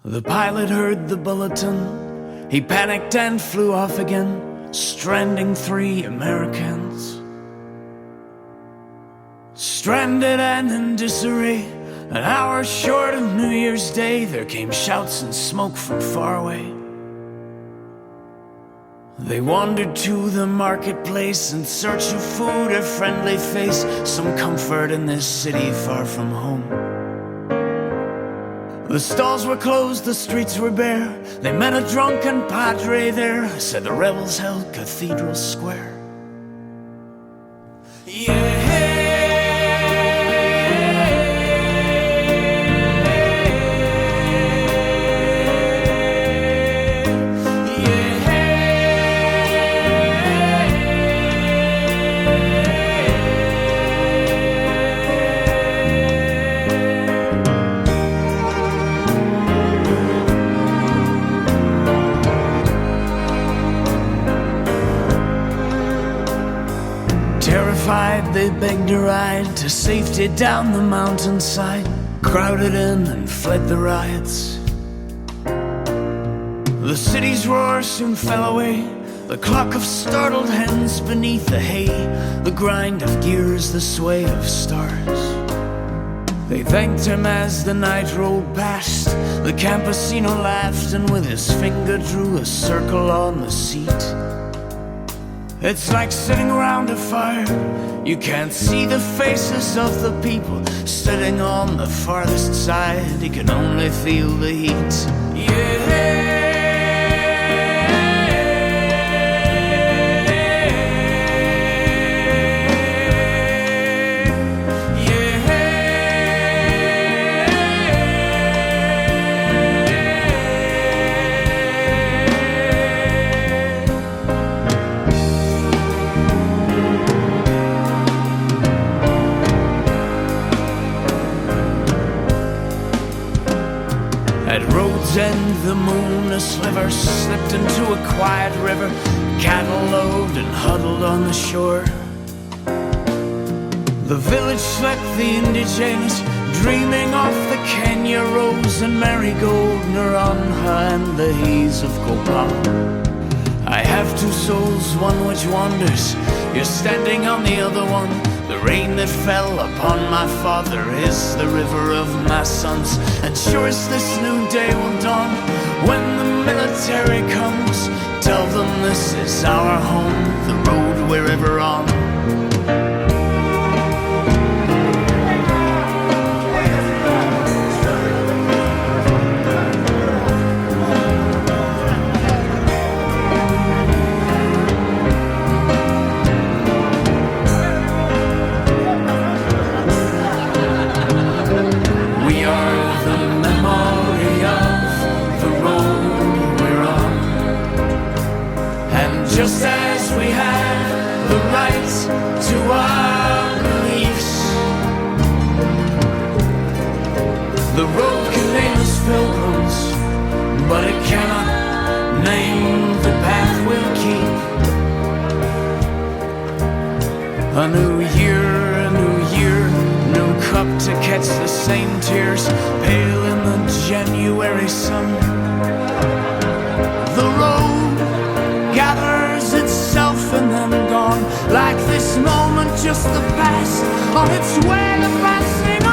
The pilot heard the bulletin. He panicked and flew off again, stranding 3 Americans. Stranded and in disarray, an hour short of New Year's Day, there came shouts and smoke from far away. They wandered to the marketplace in search of food, a friendly face, some comfort in this city far from home. The stalls were closed, the streets were bare. They met a drunken padre there, said the rebels held Cathedral Square. Terrified, they begged a ride to safety down the mountainside, crowded in and fled the riots. The city's roar soon fell away, the cluck of startled hens beneath the hay, the grind of gears, the sway of stars. They thanked him as the night rolled past. The campesino laughed and with his finger drew a circle on the seat. It's like sitting around a fire. You can't see the faces of the people sitting on the farthest side. You can only feel the heat. At road's end, the moon, a sliver, slipped into a quiet river. Cattle lowed and huddled on the shore. The village slept, the indigenous, dreaming of the Kenya rose and marigold, Naranja and the haze of Copal. I have 2 souls, one which wanders. You're standing on the other one. The rain that fell upon my father is the river of my sons. And sure as this new day will dawn, when the military comes, tell them this is our home, the road we're ever on. Just as we have the right to our beliefs, the road can name us pilgrims, but it cannot name the path we'll keep. A new year, new cup to catch the same tears, pale in the January sun. The road gathers itself and then gone, like this moment just the past, on its way to passing